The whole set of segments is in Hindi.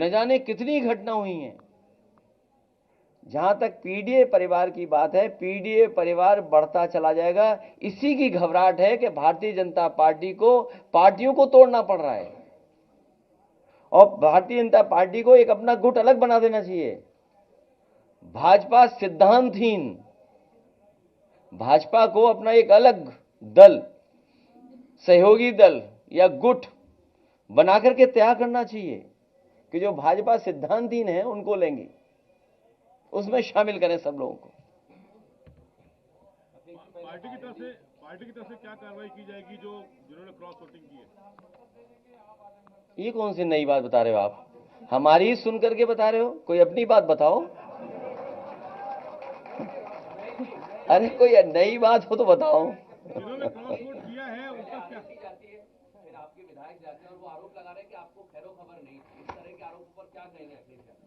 न जाने कितनी घटना हुई हैं। जहां तक पीडीए परिवार की बात है, पीडीए परिवार बढ़ता चला जाएगा। इसी की घबराहट है कि भारतीय जनता पार्टी को पार्टियों को तोड़ना पड़ रहा है और भारतीय जनता पार्टी को एक अपना गुट अलग बना देना चाहिए। भाजपा सिद्धांतहीन, भाजपा को अपना एक अलग दल, सहयोगी दल या गुट बना करके तैयार करना चाहिए कि जो भाजपा सिद्धांतहीन है उनको लेंगे, उसमें शामिल करें सब लोगों को। पार्टी की तरफ से क्या कार्रवाई की जाएगी जिन्होंने क्रॉस वोटिंग की है? ये कौन सी नई बात बता रहे हो आप? हमारी ही सुन करके बता रहे हो? कोई अपनी बात बताओ। अरे कोई नई बात हो तो बताओ। जिन्होंने क्रॉस वोट किया है उनका क्या? फिर आपके विधायक जाते हैं और वो आरोप लगा रहे हैं कि आपको खैरो खबर नहीं थी। इस तरह के आरोपों पर क्या कहेंगे अखिलेश यादव?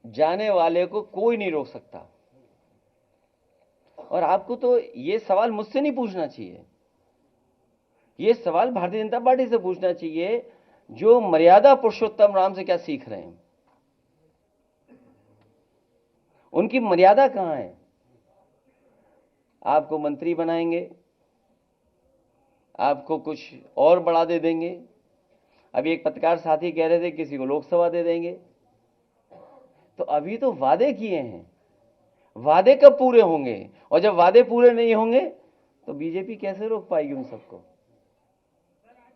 जाने वाले को कोई नहीं रोक सकता। और आपको तो ये सवाल मुझसे नहीं पूछना चाहिए, ये सवाल भारतीय जनता पार्टी से पूछना चाहिए, जो मर्यादा पुरुषोत्तम राम से क्या सीख रहे हैं। उनकी मर्यादा कहां है? आपको मंत्री बनाएंगे, आपको कुछ और बढ़ा दे देंगे। अभी एक पत्रकार साथी कह रहे थे किसी को लोकसभा दे देंगे। तो अभी तो वादे किए हैं, वादे कब पूरे होंगे? और जब वादे पूरे नहीं होंगे तो बीजेपी कैसे रोक पाएगी उन सबको?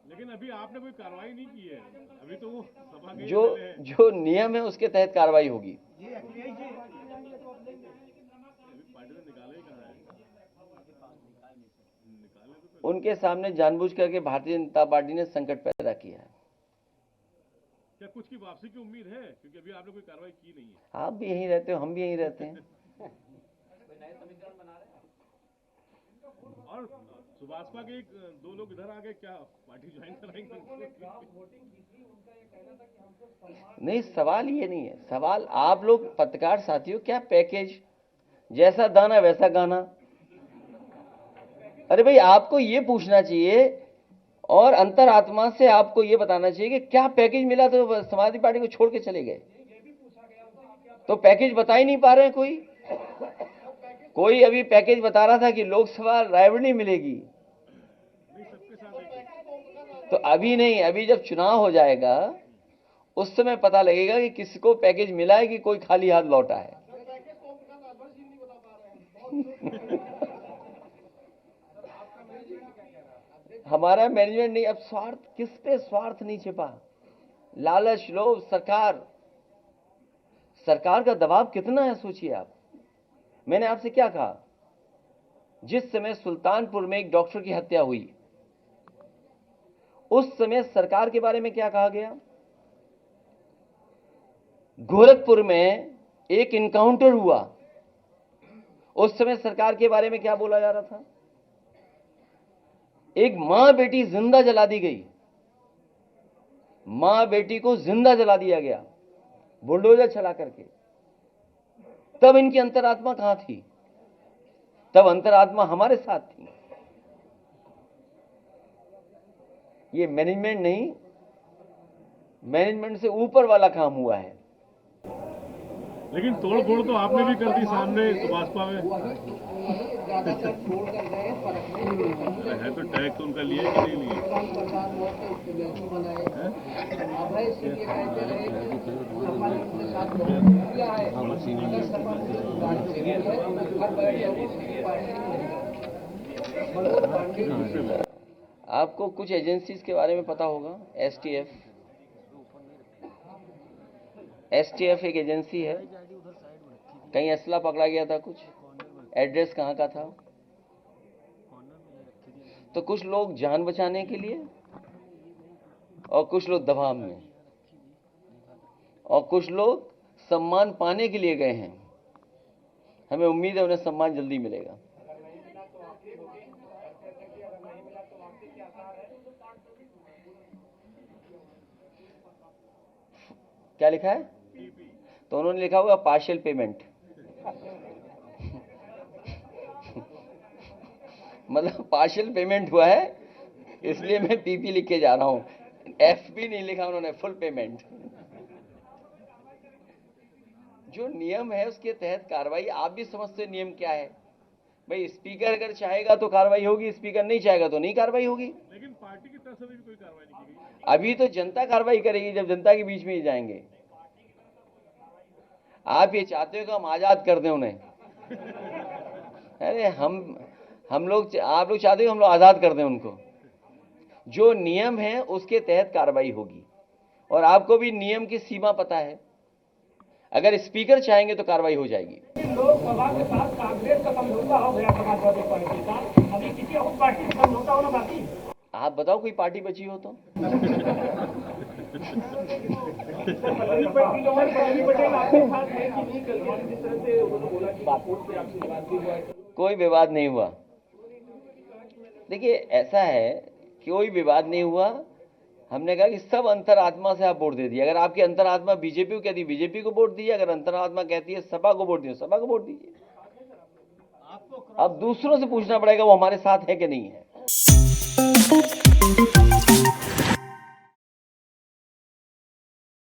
लेकिन अभी आपने कोई कार्रवाई नहीं की है, अभी तो वो सभा के जो नियम है उसके तहत कार्रवाई होगी। पार्टी ने निकाला ही कहाँ है? उनके सामने जानबूझ करके भारतीय जनता पार्टी ने संकट पैदा किया है। क्या कुछ की वापसी की उम्मीद है? क्योंकि अभी आपने कोई कार्रवाई की नहीं है। आप भी यहीं रहते हो, हम भी यहीं रहते हैं। कोई नए समीकरण बना रहे हैं आप? और सुभाषपा के दो लोग इधर आ गए, क्या पार्टी ज्वाइन कराएंगे? नहीं, सवाल ये नहीं है। सवाल आप लोग पत्रकार साथियों, क्या पैकेज, जैसा दाना वैसा गाना। अरे भाई, आपको ये पूछना चाहिए और अंतरात्मा से आपको ये बताना चाहिए कि क्या पैकेज मिला तो समाजवादी पार्टी को छोड़ के चले गए। तो पैकेज बता ही नहीं पा रहे हैं। कोई अभी पैकेज बता रहा था कि लोकसभा रायबरेली मिलेगी। तो अभी नहीं, अभी जब चुनाव हो जाएगा उस समय पता लगेगा कि किसको पैकेज मिला है कि कोई खाली हाथ लौटा है। हमारा मैनेजमेंट नहीं। अब स्वार्थ, किस पे स्वार्थ नहीं छिपा? लालच, लोभ, सरकार का दबाव कितना है सोचिए आप। मैंने आपसे क्या कहा? जिस समय सुल्तानपुर में एक डॉक्टर की हत्या हुई, उस समय सरकार के बारे में क्या कहा गया? गोरखपुर में एक इनकाउंटर हुआ, उस समय सरकार के बारे में क्या बोला जा रहा था? एक मां बेटी जिंदा जला दी गई, मां बेटी को जिंदा जला दिया गया बुलडोजर चला करके। तब इनकी अंतरात्मा कहां थी? तब अंतरात्मा हमारे साथ थी। ये मैनेजमेंट नहीं, मैनेजमेंट से ऊपर वाला काम हुआ है। लेकिन तोड़-फोड़ तो आपने भी कर दी सामने सुभाषपा में। है तो टैग तो उनका लिए कि नहीं लिए? आपको कुछ एजेंसीज के बारे में पता होगा। एसटीएफ एक एजेंसी है। कहीं असला पकड़ा गया था, कुछ एड्रेस कहाँ का था। तो कुछ लोग जान बचाने के लिए और कुछ लोग दबाव में और कुछ लोग सम्मान पाने के लिए गए हैं। हमें उम्मीद है उन्हें सम्मान जल्दी मिलेगा। क्या लिखा है? तो उन्होंने लिखा होगा पार्शियल पेमेंट। मतलब पार्शियल पेमेंट हुआ है, इसलिए मैं पीपी लिख के जा रहा हूं। एफ भी नहीं लिखा उन्होंने, फुल पेमेंट। जो नियम है उसके तहत कार्रवाई, आप भी समझते नियम क्या है भाई। स्पीकर अगर चाहेगा तो कार्रवाई होगी, स्पीकर नहीं चाहेगा तो नहीं कार्रवाई होगी। लेकिन पार्टी की तरफ से भी कोई कार्रवाई नहीं की गई। अभी तो जनता कार्रवाई करेगी जब जनता के बीच में ही जाएंगे। आप ये चाहते हो कि हम आजाद कर दें उन्हें? अरे हम लोग, आप लोग चाहते हो हम लोग आजाद कर दें उनको? जो नियम है उसके तहत कार्रवाई होगी, और आपको भी नियम की सीमा पता है। अगर स्पीकर चाहेंगे तो कार्रवाई हो जाएगी। लोकसभा के साथ कांग्रेस का समझौता हो गया समाजवादी पार्टी का, अभी किसी और पार्टी का समझौता होना बाकी। आप बताओ कोई पार्टी बची हो तो? कोई विवाद नहीं हुआ। देखिए ऐसा है, कोई विवाद नहीं हुआ। हमने कहा कि सब अंतरात्मा से आप वोट दे दिए। अगर आपकी अंतरात्मा बीजेपी को कहती है बीजेपी को वोट दीजिए, अगर अंतरात्मा कहती है सपा को वोट दीजिए सपा को वोट दीजिए। अब दूसरों से पूछना पड़ेगा वो हमारे साथ है कि नहीं है।